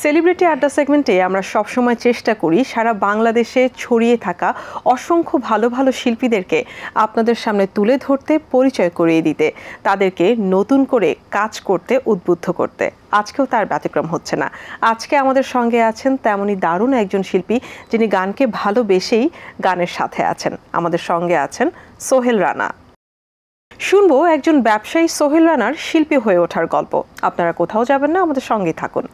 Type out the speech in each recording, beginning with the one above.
Celebrity আড্ডা সেগমেন্টে আমরা সবসময় চেষ্টা করি সারা বাংলাদেশে ছড়িয়ে থাকা অসংখ্য ভালো ভালো শিল্পীদেরকে আপনাদের সামনে তুলে ধরতে, পরিচয় করিয়ে দিতে, তাদেরকে নতুন করে কাজ করতে উদ্বুদ্ধ করতে। আজকেও তার ব্যতিক্রম হচ্ছে না। আজকে আমাদের সঙ্গে আছেন তেমনই দারুণ একজন শিল্পী, যিনি গানকে ভালোবেসেই গানের সাথে আছেন। আমাদের সঙ্গে আছেন সোহেল রানা। শুনবো একজন ব্যবসায়ী সোহেল রানার শিল্পী হয়ে ওঠার গল্প। আপনারা কোথাও যাবেন না, আমাদের সঙ্গেই থাকুন।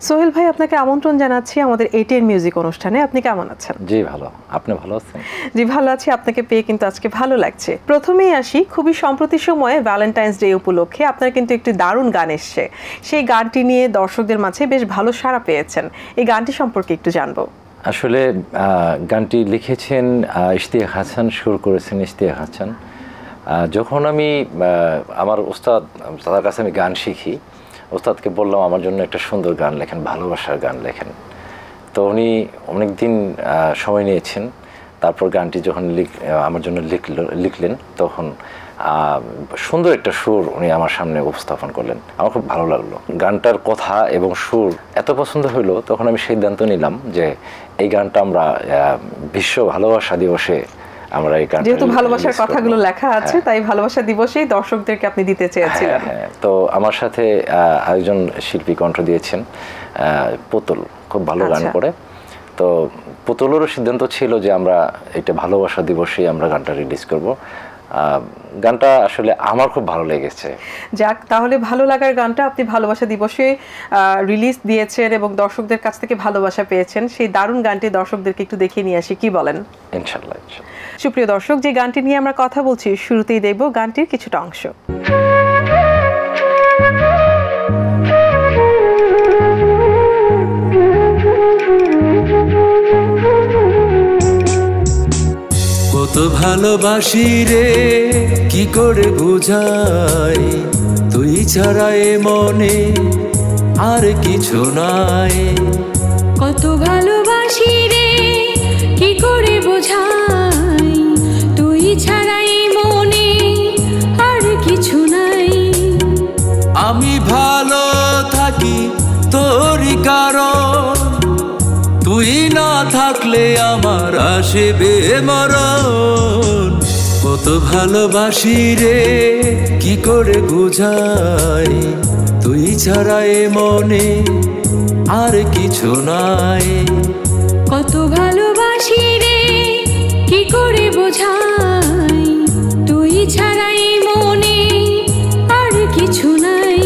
সোহেল ভাই, আপনাকে আমন্ত্রণ জানাচ্ছি আমাদের এটিএন মিউজিক অনুষ্ঠানে। আপনি কেমন আছেন? জি ভালো, আপনি ভালো আছেন? জি ভালো আছি, আপনাকে পেয়ে কিন্তু আজকে ভালো লাগছে। প্রথমেই আসি, খুবই সম্প্রতি সময়ে ভ্যালেন্টাইন্স ডে উপলক্ষে আপনার কিন্তু একটি দারুণ গান এসছে। সেই গানটি নিয়ে দর্শকদের মাঝে বেশ ভালো সাড়া পেয়েছেন। এই গানটি সম্পর্কে একটু জানবো। আসলে গানটি লিখেছেন ইশতিয়াক হাসান, সুর করেছেন ইশতিয়াক হাসান। যখন আমি আমার ওস্তাদ, তার কাছে আমি গান শিখি, ওস্তাদকে বললাম আমার জন্য একটা সুন্দর গান লেখেন, ভালোবাসার গান লেখেন। তো উনি অনেক দিন সময় নিয়েছেন। তারপর গানটি যখন আমার জন্য লিখলেন, তখন সুন্দর একটা সুর উনি আমার সামনে উপস্থাপন করলেন। আমার খুব ভালো লাগলো। গানটার কথা এবং সুর এত পছন্দ হইলো, তখন আমি সিদ্ধান্ত নিলাম যে এই গানটা আমরা বিশ্ব ভালোবাসা দিবসে আমরা এই গানটা, যেহেতু ভালোবাসার কথাগুলো লেখা আছে, তাই ভালোবাসা দিবসেই দর্শকদেরকে আপনি দিতে চেয়েছিলেন। তো আমার সাথে আরেকজন শিল্পী কণ্ঠ দিয়েছেন, পুতুল, খুব ভালো গান করে। তো পুতুলেরও সিদ্ধান্ত ছিল যে আমরা এটা ভালোবাসা দিবসেই আমরা গানটা রিলিজ করব। গানটা আসলে আমার খুব ভালো লেগেছে। যাক, তাহলে ভালো লাগার গানটা আপনি ভালোবাসা দিবসে রিলিজ দিয়েছেন এবং দর্শকদের কাছ থেকে ভালোবাসা পেয়েছেন। সেই দারুণ গানটি দর্শকদেরকে একটু দেখিয়ে নিয়ে আসি, কি বলেন? ইনশাআল্লাহ। সুপ্রিয় দর্শক, যে গানটি নিয়ে আমরা কথা বলছি, শুরুতেই দেখব গানটির কিছুটা অংশ। কত ভালোবাসি রে, কি করে বুঝাই, তুই ছাড়া এ মনে আর কিছু নাই। কত ভালোবাসি রে, কি করে বোঝাই, তুই ছাড়া এ মনে আর কিছু নাই। আমি ভালো থাকি তোরই কারণ, তুই না থাকলে আমার আসবে মরণ। কত ভালোবাসি রে, কি করে বুঝাই, তুই ছাড়া এ মনে আর কিছু নাই। কত ভালোবাসি রে, কি করে বোঝাই, তুই ছাড়া এ মনে আর কিছু নাই।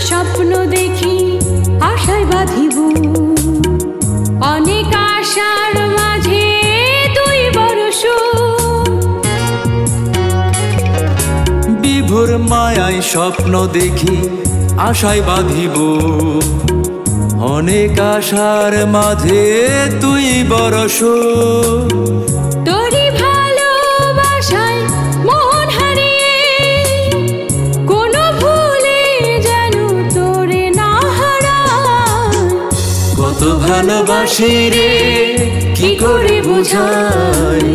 স্বপ্ন দেখি, আশায় বাঁধিব, অনেক আশার মাঝে তুই বরস। বিভোর মায়ায় স্বপ্ন দেখি, আশায় বাঁধিব, অনেক আশার মাঝে তুই বরস। তোরই ভালোবাসায় মন হারিয়ে, কোনো ভুলে যেন তোরে না হারায়। কত ভালোবাসি রে, কি করে বুঝাই,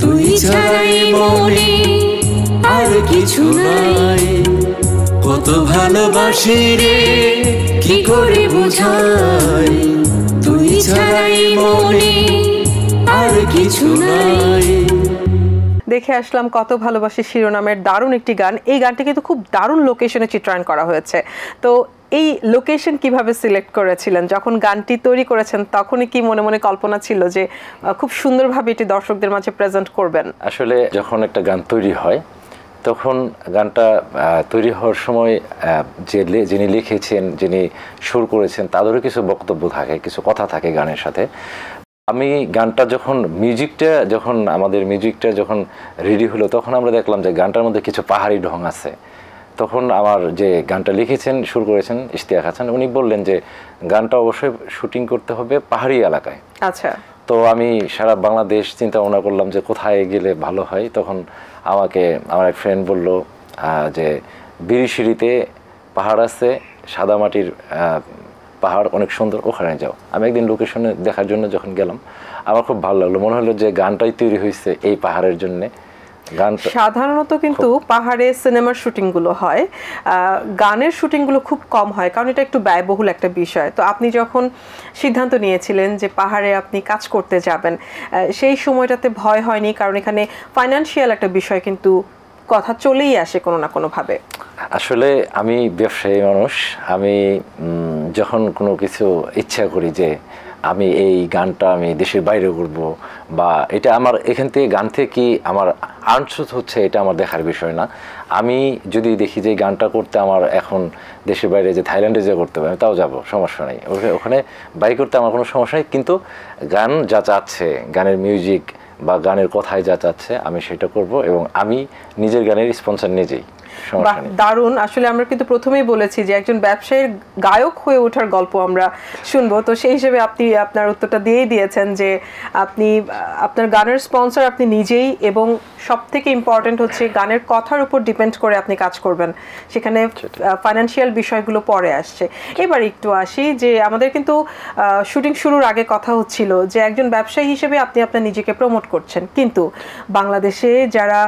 তুই ছাড়াই মনে আর কিছু নাই। কত ভালোবাসি রে, কি করে বুঝাই, তুই ছাড়াই মনে আর কিছু নাই। দেখে আসলাম কত ভালোবাসি শিরোনামের দারুণ একটি গান। এই গানটি কিন্তু খুব দারুণ লোকেশনে চিত্রায়ন করা হয়েছে। তো এই লোকেশন কিভাবে সিলেক্ট করেছিলেন? যখন গানটি তৈরি করেছেন তখনই কি মনে মনে কল্পনা ছিল যে খুব সুন্দরভাবে এটি দর্শকদের মাঝে প্রেজেন্ট করবেন? আসলে যখন একটা গান তৈরি হয়, তখন গানটা তৈরি হওয়ার সময় যিনি লিখেছেন, যিনি সুর করেছেন, তাদেরও কিছু বক্তব্য থাকে, কিছু কথা থাকে গানের সাথে। আমি গানটা যখন আমাদের মিউজিকটা যখন রেডি হলো, তখন আমরা দেখলাম যে গানটার মধ্যে কিছু পাহাড়ি ঢং আছে। তখন আমার যে গানটা লিখেছেন, সুর করেছেন ইশতিয়াক হাসান, উনি বললেন যে গানটা অবশ্যই শুটিং করতে হবে পাহাড়ি এলাকায়। আচ্ছা। তো আমি সারা বাংলাদেশ চিন্তা ভাবনা করলাম যে কোথায় গেলে ভালো হয়। তখন আমাকে আমার এক ফ্রেন্ড বলল যে বিরিশিরিতে পাহাড় আছে, সাদা মাটির পাহাড়, অনেক সুন্দর, ওখানে যাও। আমি একদিন লোকেশনে দেখার জন্য যখন গেলাম, আমার খুব ভালো লাগলো, মনে হলো যে গানটাই তৈরি হয়েছে এই পাহাড়ের জন্যে। সাধারণত কিন্তু পাহাড়ে সিনেমার শুটিংগুলো হয়, গানের শুটিংগুলো খুব কম হয়, কারণ এটা একটু ব্যয়বহুল একটা বিষয়। তো আপনি যখন সিদ্ধান্ত নিয়েছিলেন যে পাহাড়ে আপনি কাজ করতে যাবেন, সেই সময়টাতে ভয় হয়নি? কারণ এখানে ফাইন্যান্সিয়াল একটা বিষয় কিন্তু কথা চলেই আসে কোনো না কোনোভাবে। আসলে আমি ব্যবসায়ী মানুষ, আমি যখন কোনো কিছু ইচ্ছা করি যে আমি এই গানটা আমি দেশের বাইরে করব, বা এটা আমার এখান থেকে গান থেকে কি আমার আর্নস হচ্ছে, এটা আমার দেখার বিষয় না। আমি যদি দেখি যে এই গানটা করতে আমার এখন দেশের বাইরে যে থাইল্যান্ডে যে করতে হবে, আমি তাও যাব, সমস্যা নেই। ওখানে বাই করতে আমার কোনো সমস্যা নেই, কিন্তু গান যা চাচ্ছে, গানের মিউজিক বা গানের কথায় যা চাচ্ছে, আমি সেটা করব, এবং আমি নিজের গানের স্পন্সর নিজেই। দারুণ। আসলে আমরা কিন্তু প্রথমেই বলেছি যে একজন ব্যবসায়ীর গায়ক হয়ে ওঠার গল্প আমরা শুনবো, তো সেই হিসেবে আপনি আপনার উত্তরটা দিয়েই দিয়েছেন যে আপনি আপনার গানের স্পন্সর আপনি নিজেই, এবং সব থেকে ইম্পর্টেন্ট হচ্ছে গানের কথার উপর ডিপেন্ড করে আপনি কাজ করবেন, সেখানে ফাইন্যান্সিয়াল বিষয়গুলো পরে আসছে। এবার একটু আসি যে আমাদের কিন্তু শুটিং শুরুর আগে কথা হচ্ছিল যে একজন ব্যবসায়ী হিসেবে আপনি আপনার নিজেকে প্রমোট করছেন, কিন্তু বাংলাদেশে যারা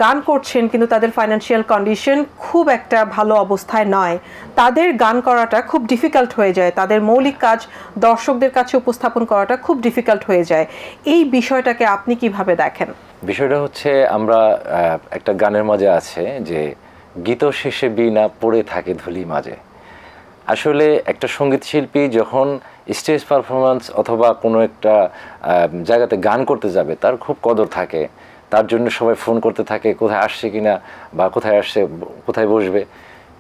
গান করছেন কিন্তু তাদের ফাইন্যান্সিয়াল কন্ডিশন খুব একটা ভালো অবস্থায় নয়, তাদের গান করাটা খুব ডিফিকাল্ট হয়ে যায়, তাদের মৌলিক কাজ দর্শকদের কাছে উপস্থাপন করাটা খুব ডিফিকাল্ট হয়ে যায়। এই বিষয়টাকে আপনি কিভাবে দেখেন? বিষয়টা হচ্ছে, আমরা একটা গানের মাঝে আছে যে গীত শেষে বীণা পড়ে থাকে ধুলি মাঝে। আসলে একটা সঙ্গীত শিল্পী যখন স্টেজ পারফরমেন্স অথবা কোনো একটা জায়গাতে গান করতে যাবে, তার খুব কদর থাকে, তার জন্য সবাই ফোন করতে থাকে কোথায় আসছে কিনা, বা কোথায় আসছে, কোথায় বসবে।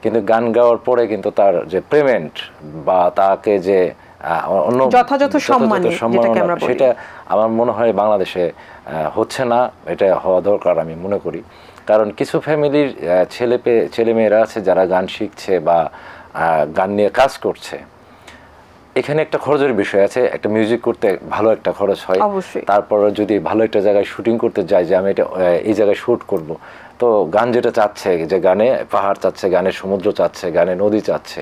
কিন্তু গান গাওয়ার পরে কিন্তু তার যে পেমেন্ট বা তাকে যে অন্য যথাযথ সম্মান, সেটা আমার মনে হয় বাংলাদেশে হচ্ছে না। এটা হওয়া দরকার আমি মনে করি। কারণ কিছু ফ্যামিলির ছেলেমেয়েরা আছে যারা গান শিখছে বা গান নিয়ে কাজ করছে, এখানে একটা খরচের বিষয় আছে। একটা মিউজিক করতে ভালো একটা খরচ হয়, তারপর যদি ভালো একটা জায়গায় শুটিং করতে যাই যে আমি এটা এই জায়গায় শ্যুট করব, তো গান যেটা চাচ্ছে, যে গানে পাহাড় চাচ্ছে, গানে সমুদ্র চাচ্ছে, গানে নদী চাচ্ছে,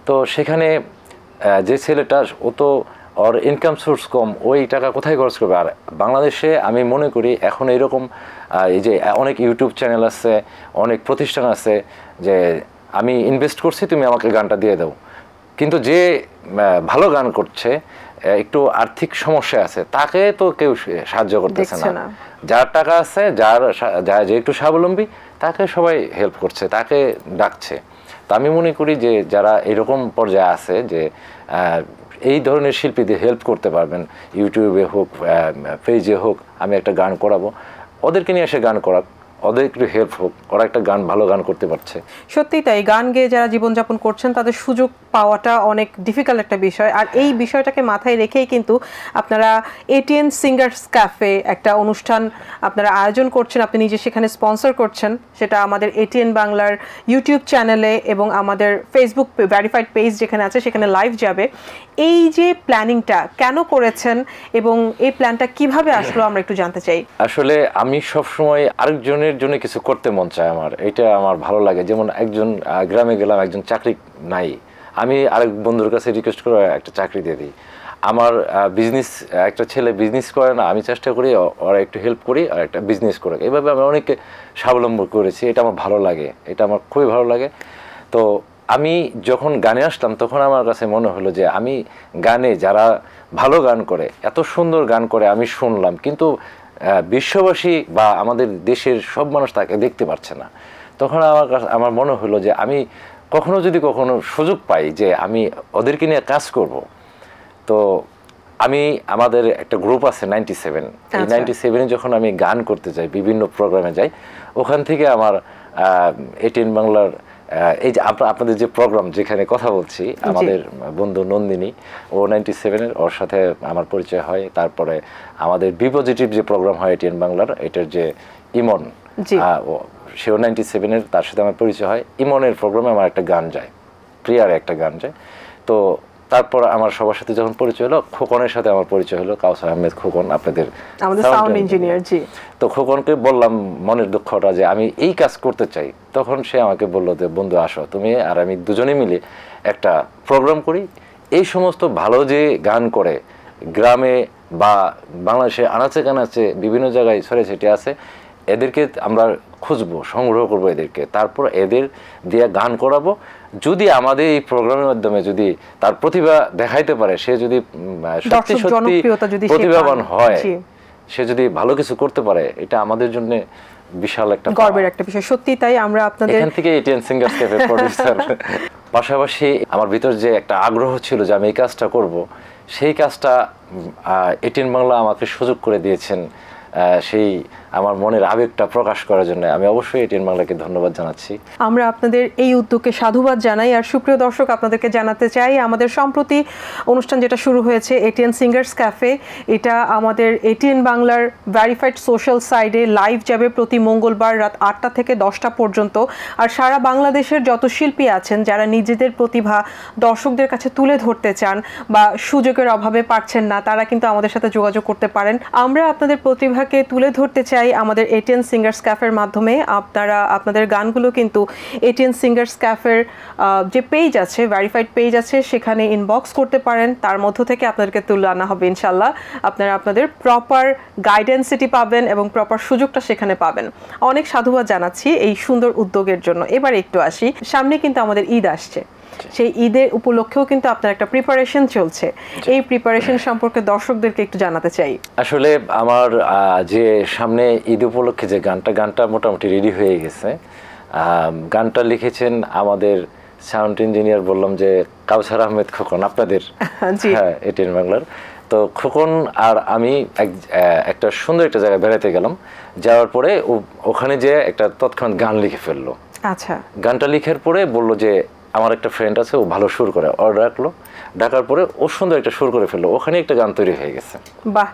তো সেখানে যে ছেলেটা, ও তো ওর ইনকাম সোর্স কম, ওই টাকা কোথায় খরচ করবে? আর বাংলাদেশে আমি মনে করি এখন এইরকম এই যে অনেক ইউটিউব চ্যানেল আছে, অনেক প্রতিষ্ঠান আছে যে আমি ইনভেস্ট করছি, তুমি আমাকে গানটা দিয়ে দাও। কিন্তু যে ভালো গান করছে, একটু আর্থিক সমস্যা আছে, তাকে তো কেউ সাহায্য করতেছে না। যার টাকা আছে, যে একটু স্বাবলম্বী, তাকে সবাই হেল্প করছে, তাকে ডাকছে। তা আমি মনে করি যে যারা এরকম পর্যায়ে আছে যে এই ধরনের শিল্পীদের হেল্প করতে পারবেন, ইউটিউবে হোক, পেজে হোক, আমি একটা গান করাবো, ওদেরকে নিয়ে এসে গান করাক, ওদের একটু হেল্প হোক, ওরা একটা গান ভালো গান করতে পারছে। সত্যিই তাই, গান গেয়ে যারা জীবনযাপন করছেন তাদের সুযোগ পাওয়াটা অনেক ডিফিকাল্ট একটা বিষয়। আর এই বিষয়টাকে মাথায় রেখেই কিন্তু আপনারা এটিএন সিঙ্গার্স ক্যাফে একটা অনুষ্ঠান আপনারা আয়োজন করছেন, আপনি নিজে সেখানে স্পন্সর করছেন, সেটা আমাদের এটিএন বাংলার ইউটিউব চ্যানেলে এবং আমাদের ফেসবুক ভেরিফাইড পেজ যেখানে আছে সেখানে লাইভ যাবে। এই যে প্ল্যানিংটা কেন করেছেন এবং এই প্ল্যানটা কিভাবে আসলো আমরা একটু জানতে চাই। আসলে আমি সবসময় আরেকজনের জন্য কিছু করতে মন চায়, আমার এটা আমার ভালো লাগে। যেমন একজন গ্রামে গেলাম, একজন চাকরি নাই, আমি আরেক বন্ধুর কাছে রিকোয়েস্ট করে একটা চাকরি দিয়ে দিই। আমার বিজনেস, একটা ছেলে বিজনেস করে না, আমি চেষ্টা করি ওরা একটু হেল্প করি আর একটা বিজনেস করে। এইভাবে আমি অনেককে স্বাবলম্বী করেছি, এটা আমার ভালো লাগে, এটা আমার খুবই ভালো লাগে। তো আমি যখন গানে আসলাম তখন আমার কাছে মনে হলো যে আমি গানে যারা ভালো গান করে, এত সুন্দর গান করে আমি শুনলাম, কিন্তু বিশ্ববাসী বা আমাদের দেশের সব মানুষ তাকে দেখতে পারছে না। তখন আমার মনে হলো যে আমি যদি কখনো সুযোগ পাই যে আমি ওদেরকে নিয়ে কাজ করব, তো আমি আমাদের একটা গ্রুপ আছে 97, এই 97-এ যখন আমি গান করতে যাই, বিভিন্ন প্রোগ্রামে যাই, ওখান থেকে আমার এটিএন বাংলার এই যে আপনাদের যে প্রোগ্রাম যেখানে কথা বলছি, আমাদের বন্ধু নন্দিনী, ও 97-এর, ওর সাথে আমার পরিচয় হয়। তারপরে আমাদের বি পজিটিভ যে প্রোগ্রাম হয় এটিএন বাংলার, এটার যে ইমন, সেও 97-এর, তার সাথে আমার পরিচয় হয়। ইমনের প্রোগ্রামে আমার একটা গান যায়, প্রিয়ার একটা গান যায়। তো তারপর আমার সবার সাথে যখন পরিচয় হলো, খোকনের সাথে আমার পরিচয় হলো, কাউসার আহমেদ খোকন, আপনাদের আমাদের সাউন্ড ইঞ্জিনিয়ার। জি, তো খোকনকে বললাম মনের দুঃখটা যে আমি এই কাজ করতে চাই। তখন সে আমাকে বললো যে বন্ধু আসো, তুমি আর আমি দুজনে মিলে একটা প্রোগ্রাম করি। এই সমস্ত ভালো যে গান করে গ্রামে বা বাংলাদেশে আনাচে কানাচে বিভিন্ন জায়গায় ছড়ে ছিটে আছে, এদেরকে আমরা খুঁজবো, সংগ্রহ করবো এদেরকে, তারপর এদের দিয়ে গান করাবো। যদি আমাদের এই প্রোগ্রামের মাধ্যমে যদি তার প্রতিভা দেখাইতে পারে, সে যদি সত্যি সত্যি প্রতিভাবান হয়, সে যদি ভালো কিছু করতে পারে, এটা আমাদের জন্য বিশাল একটা গর্বের একটা বিষয়। সত্যি তাই। আমরা আপনাদের এখান থেকে এটিএন সিঙ্গার্স ক্যাফে প্রোডিউসার, পাশাপাশি আমার ভিতর যে একটা আগ্রহ ছিল যে আমি এই কাজটা করব, সেই কাজটা এটিএন বাংলা আমাকে সুযোগ করে দিয়েছেন। সেই আমার মনের আবেগটা প্রকাশ করার জন্য আমি অবশ্যই এটিএন বাংলাকে ধন্যবাদ জানাচ্ছি। আমরা আপনাদের এই উদ্যোগকে সাধুবাদ জানাই। আর সুপ্রিয় দর্শক, আপনাদেরকে জানাতে চাই আমাদের সম্প্রতি অনুষ্ঠান যেটা শুরু হয়েছে এটিএন সিঙ্গার্স ক্যাফে, এটা আমাদের এটিএন বাংলার ভেরিফাইড সোশ্যাল সাইডে লাইভ যাবে প্রতি মঙ্গলবার রাত 8টা থেকে 10টা পর্যন্ত। আর সারা বাংলাদেশের যত শিল্পী আছেন যারা নিজেদের প্রতিভা দর্শকদের কাছে তুলে ধরতে চান বা সুযোগের অভাবে পারছেন না, তারা কিন্তু আমাদের সাথে যোগাযোগ করতে পারেন। আমরা আপনাদের প্রতিভাকে তুলে ধরতে চাই আমাদের এটিএন সিঙ্গার্স ক্যাফের মাধ্যমে। আপনারা আপনাদের গানগুলো কিন্তু এটিএন সিঙ্গার্স ক্যাফের যে পেজ আছে, ভেরিফাইড পেজ আছে, সেখানে ইনবক্স করতে পারেন। তার মধ্য থেকে আপনাদেরকে তুলে আনা হবে ইনশাল্লাহ। আপনারা আপনাদের প্রপার গাইডেন্সিটি পাবেন এবং প্রপার সুযোগটা সেখানে পাবেন। অনেক সাধুবাদ জানাচ্ছি এই সুন্দর উদ্যোগের জন্য। এবার একটু আসি, সামনে কিন্তু আমাদের ঈদ আসছে, সেই ঈদের উপলক্ষেও কিন্তু আপনার একটা প্রিপারেশন চলছে। এই প্রিপারেশন সম্পর্কে দর্শকদেরকে একটু জানাতে চাই। আসলে আমার যে সামনে ঈদ উপলক্ষে যে গানটা মোটামুটি রেডি হয়ে গেছে। গানটা লিখেছেন আমাদের সাউন্ড ইঞ্জিনিয়ার, বললাম যে কাউসার আহমেদ খোকন, আপনাদের হ্যাঁ এটিএন বাংলার। তো খোকন আর আমি একটা সুন্দর একটা জায়গায় বেড়াতে গেলাম, যাওয়ার পরে ওখানে যে একটা তৎক্ষণাৎ গান লিখে ফেললো। আচ্ছা, গানটা লিখার পরে বললো যে আমার একটা ফ্রেন্ড আছে, ও ভালো সুর করে, ডাকলো। ডাকার পরে ও সুন্দর একটা সুর করে ফেললো, ওখানে একটা গান তৈরি হয়ে গেছে। বাহ।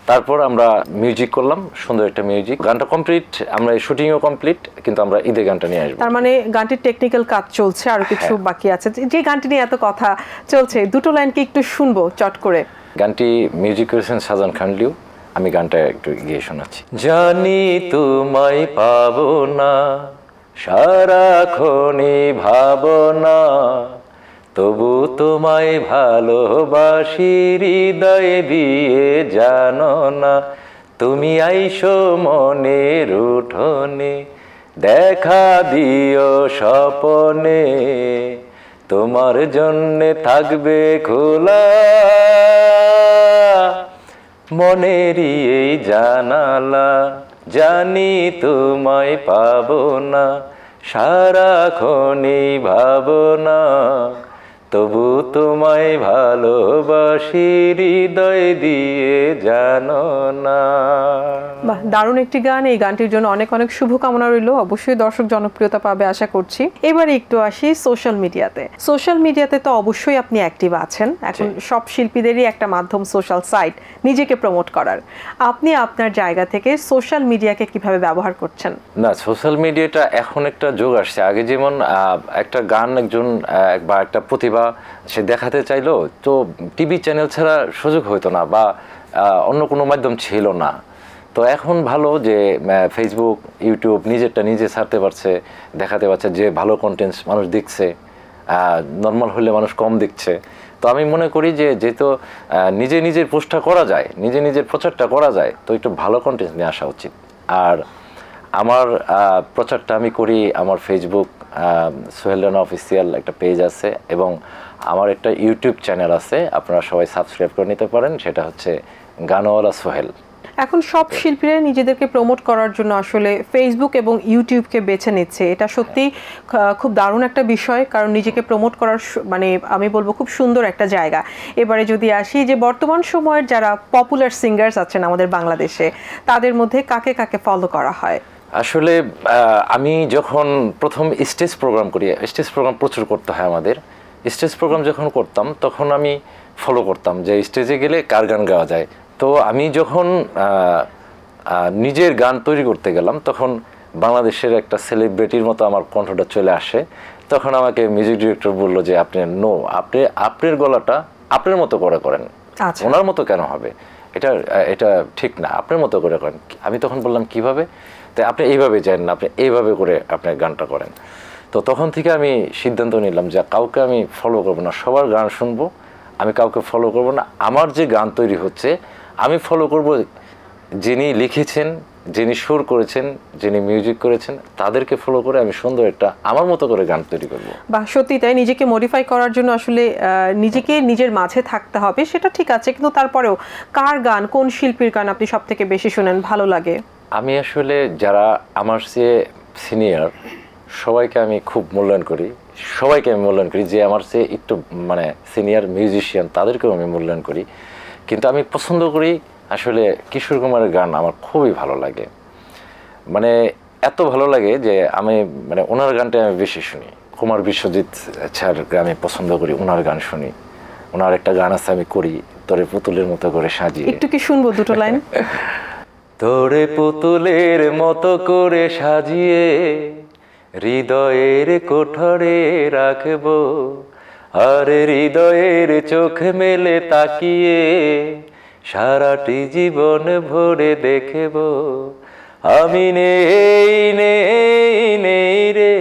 তারপর আমরা মিউজিক করলাম, সুন্দর একটা মিউজিক। গানটা কমপ্লিট, আমরা শুটিংও কমপ্লিট, কিন্তু আমরা ঈদে গানটা নিয়ে আসবো। তার মানে গানটির টেকনিক্যাল কাজ চলছে, আর কিছু বাকি আছে। যে গানটি নিয়ে এত কথা চলছে, দুটো লাইন কি একটু শুনবো চট করে? গানটি মিউজিক করেছেন সাজান খানলিউ, আমি গানটা একটু গিয়ে শোনাচ্ছি। জানি তোমায় পাবো না, সারাক্ষণই ভাবনা, তবু তোমায় ভালোবাসি হৃদয়ে দিয়ে, জানো না তুমি আইসো মনের উঠোনে, দেখা দিও স্বপনে, তোমার জন্যে থাকবে খোলা মনেরই এই জানালা, জানি তোমায় পাবো না, সারাক্ষণই ভাবনা, তবু তোমায় ভালোবাসি হৃদয় দিয়ে, জানো না। বাহ, দারুণ একটি গান। এই গানটির জন্য অনেক অনেক শুভকামনা রইল। অবশ্যই দর্শক জনপ্রিয়তা পাবে আশা করছি। এবারে একটু আসি সোশ্যাল মিডিয়াতে। সোশ্যাল মিডিয়াতে তো অবশ্যই আপনি অ্যাক্টিভ আছেন। এখন সব শিল্পীদেরই একটা মাধ্যম সোশ্যাল সাইট নিজেকে প্রমোট করার। আপনি আপনার জায়গা থেকে সোশ্যাল মিডিয়াকে কিভাবে ব্যবহার করছেন? না, সোশ্যাল মিডিয়াটা এখন একটা যোগ আসছে। আগে যেমন একটা গান একজন বা একটা প্রতিভা সে দেখাতে চাইলো, তো টিভি চ্যানেল ছাড়া সুযোগ হইতো না বা অন্য কোনো মাধ্যম ছিল না। তো এখন ভালো যে ফেসবুক, ইউটিউব নিজেরটা নিজে ছাড়তে পারছে, দেখাতে পারছে, যে ভালো কন্টেন্টস মানুষ দেখছে, নর্মাল হলে মানুষ কম দেখছে। তো আমি মনে করি যে যেহেতু নিজের পোস্টটা করা যায়, নিজের প্রচারটা করা যায়, তো একটু ভালো কন্টেন্ট নিয়ে আসা উচিত। আর আমার প্রচারটা আমি করি আমার ফেসবুক সোহেল রানা অফিসিয়াল একটা পেজ আছে, এবং আমার একটা ইউটিউব চ্যানেল আছে, আপনারা সবাই সাবস্ক্রাইব করে নিতে পারেন, সেটা হচ্ছে গানওয়ালা সোহেল। এখন সব শিল্পীরা নিজেদেরকে প্রমোট করার জন্য আসলে ফেসবুক এবং ইউটিউবকে বেছে নিচ্ছে। এটা সত্যি খুব দারুণ একটা বিষয়, কারণ নিজেকে প্রমোট করার মানে আমি বলবো খুব সুন্দর একটা জায়গা। এবারে যদি আসি যে বর্তমান সময়ের যারা পপুলার সিঙ্গার্স আছেন আমাদের বাংলাদেশে, তাদের মধ্যে কাকে কাকে ফলো করা হয়? আসলে আমি যখন প্রথম স্টেজ প্রোগ্রাম করি, স্টেজ প্রোগ্রাম প্রচুর করতে হয় আমাদের। স্টেজ প্রোগ্রাম যখন করতাম তখন আমি ফলো করতাম যে স্টেজে গেলে কার গান গাওয়া যায়। তো আমি যখন নিজের গান তৈরি করতে গেলাম তখন বাংলাদেশের একটা সেলিব্রিটির মতো আমার কণ্ঠটা চলে আসে। তখন আমাকে মিউজিক ডিরেক্টর বললো যে আপনি আপনার গলাটা আপনার মতো করে করেন, ওনার মতো কেন হবে, এটা ঠিক না, আপনার মতো করে করেন। আমি তখন বললাম কিভাবে? তাই আপনি এইভাবে যান না, আপনি এইভাবে করে আপনার গানটা করেন। তো তখন থেকে আমি সিদ্ধান্ত নিলাম যে কাউকে আমি ফলো করবো না, সবার গান শুনবো, আমি কাউকে ফলো করবো না। আমার যে গান তৈরি হচ্ছে আমি ফলো করব যিনি লিখেছেন, যিনি সুর করেছেন, যিনি মিউজিক করেছেন, তাদেরকে ফলো করে আমি সুন্দর একটা আমার মতো করে গান তৈরি করব। বা সত্যি তাই, নিজেকে মডিফাই করার জন্য আসলে নিজেকে নিজের মাঝে থাকতে হবে, সেটা ঠিক আছে, কিন্তু তারপরেও কার গান, কোন শিল্পীর গান আপনি সব থেকে বেশি শুনেন, ভালো লাগে? আমি আসলে যারা আমার চেয়ে সিনিয়র সবাইকে আমি খুব মূল্যায়ন করি, যে আমার চেয়ে একটু মানে সিনিয়র মিউজিশিয়ান তাদেরকেও আমি মূল্যায়ন করি। কিন্তু আমি পছন্দ করি আসলে কিশোর কুমারের গান, আমার খুবই ভালো লাগে। মানে এত ভালো লাগে যে আমি মানে ওনার গানটা আমি বেশি শুনি। কুমার বিশ্বজিৎ স্যারকে আমি পছন্দ করি, ওনার গান শুনি। ওনার একটা গান আছে আমি করি, তোরে পুতুলের মতো করে সাজিয়ে। একটু কি শুনবো দুটো লাইন? তোরে পুতুলের মতো করে সাজিয়ে হৃদয়ের কোঠরে রাখবো, আর হৃদয়ের চোখ মেলে তাকিয়ে সারাটি জীবন ভরে দেখবো। আমি নেই নেই নেই রে,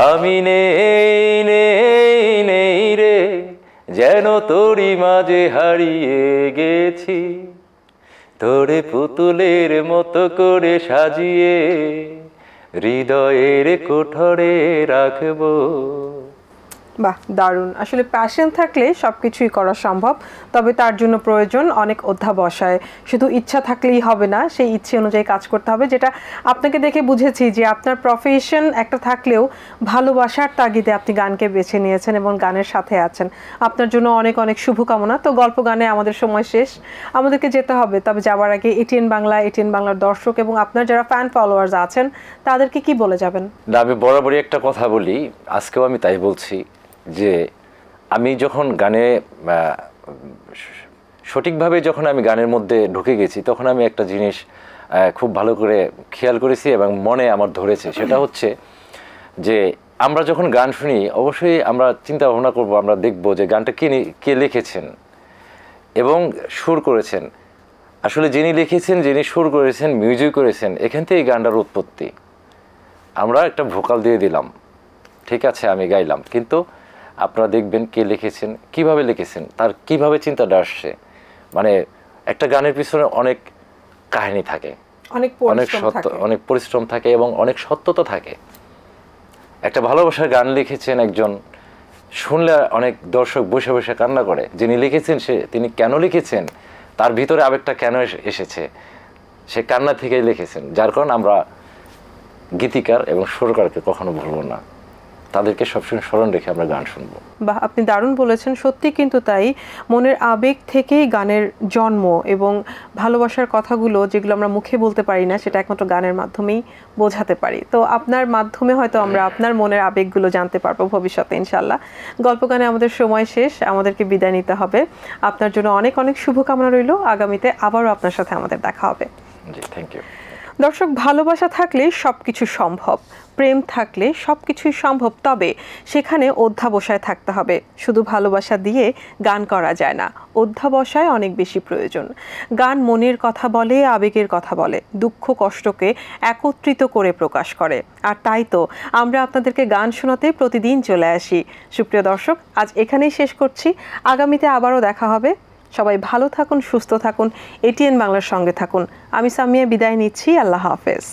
আমি নেই নেই নেই রে, যেন তোরই মাঝে হারিয়ে গেছি, তোরে পুতুলের মতো করে সাজিয়ে হৃদয়ের কোঠরে রাখবো। বাহ, দারুণ। আসলে প্যাশন থাকলে সবকিছুই করা সম্ভব, তবে তার জন্য প্রয়োজন অনেক অধ্যাবসায়। শুধু ইচ্ছা থাকলেই হবে না, সেই ইচ্ছে অনুযায়ী কাজ করতে হবে। যেটা আপনাকে দেখে বুঝেছি যে আপনার প্রফেশন একটা থাকলেও ভালোবাসার তাগিদে আপনি গানকে বেছে নিয়েছেন এবং গানের সাথে আছেন। আপনার জন্য অনেক অনেক শুভকামনা। তো গল্প গানে আমাদের সময় শেষ, আমাদেরকে যেতে হবে। তবে যাওয়ার আগে এটিএন বাংলার দর্শক এবং আপনার যারা ফ্যান ফলোয়ার্স আছেন তাদেরকে কি বলে যাবেন? না, আমি বরাবরই একটা কথা বলি, আজকেও আমি তাই বলছি, যে আমি যখন গানে সঠিকভাবে যখন আমি গানের মধ্যে ঢুকে গেছি তখন আমি একটা জিনিস খুব ভালো করে খেয়াল করেছি এবং মনে আমার ধরেছে। সেটা হচ্ছে যে আমরা যখন গান শুনি অবশ্যই আমরা চিন্তা ভাবনা করব, আমরা দেখব যে গানটা কে লিখেছেন এবং সুর করেছেন। আসলে যিনি লিখেছেন, যিনি সুর করেছেন, মিউজিক করেছেন, এখান থেকে গানটার উৎপত্তি। আমরা একটা ভোকাল দিয়ে দিলাম, ঠিক আছে, আমি গাইলাম, কিন্তু আপনারা দেখবেন কে লিখেছেন, কিভাবে লিখেছেন, তার কিভাবে চিন্তাটা আসছে। মানে একটা গানের পিছনে অনেক কাহিনী থাকে, অনেক পরিশ্রম থাকে এবং অনেক সত্যতা থাকে। একটা ভালোবাসার গান লিখেছেন একজন, শুনলে অনেক দর্শক বসে বসে কান্না করে। যিনি লিখেছেন তিনি কেন লিখেছেন, তার ভিতরে আবেগটা কেন এসেছে, সে কান্না থেকেই লিখেছেন। যার কারণে আমরা গীতিকার এবং সুরকারকে কখনো ভুলবো না, তাদেরকে সবসময় স্মরণ রেখে আমরা গান শুনবো। বাহ, আপনি দারুণ বলেছেন। সত্যি কিন্তু তাই, মনের আবেগ থেকেই গানের জন্ম এবং ভালোবাসার কথাগুলো যেগুলো আমরা মুখে বলতে পারি না সেটা একমাত্র গানের মাধ্যমেই বোঝাতে পারি। তো আপনার মাধ্যমে হয়তো আমরা আপনার মনের আবেগগুলো জানতে পারবো ভবিষ্যতে ইনশাল্লাহ। গল্প গানে আমাদের সময় শেষ, আমাদেরকে বিদায় নিতে হবে। আপনার জন্য অনেক অনেক শুভকামনা রইল, আগামীতে আবারও আপনার সাথে আমাদের দেখা হবে। জি, থ্যাংক ইউ। দর্শক, ভালোবাসা থাকলে সবকিছু সম্ভব, প্রেম থাকলে সবকিছুই সম্ভব, তবে সেখানে অধ্যাবসায় থাকতে হবে। শুধু ভালোবাসা দিয়ে গান করা যায় না, অধ্যাবসায় অনেক বেশি প্রয়োজন। গান মনের কথা বলে, আবেগের কথা বলে, দুঃখ কষ্টকে একত্রিত করে প্রকাশ করে। আর তাই তো আমরা আপনাদেরকে গান শোনাতে প্রতিদিন চলে আসি। সুপ্রিয় দর্শক, আজ এখানেই শেষ করছি, আগামীতে আবারও দেখা হবে। সবাই ভালো থাকুন, সুস্থ থাকুন, এটিএন বাংলার সঙ্গে থাকুন। আমি সামিয়া বিদায় নিচ্ছি, আল্লাহ হাফেজ।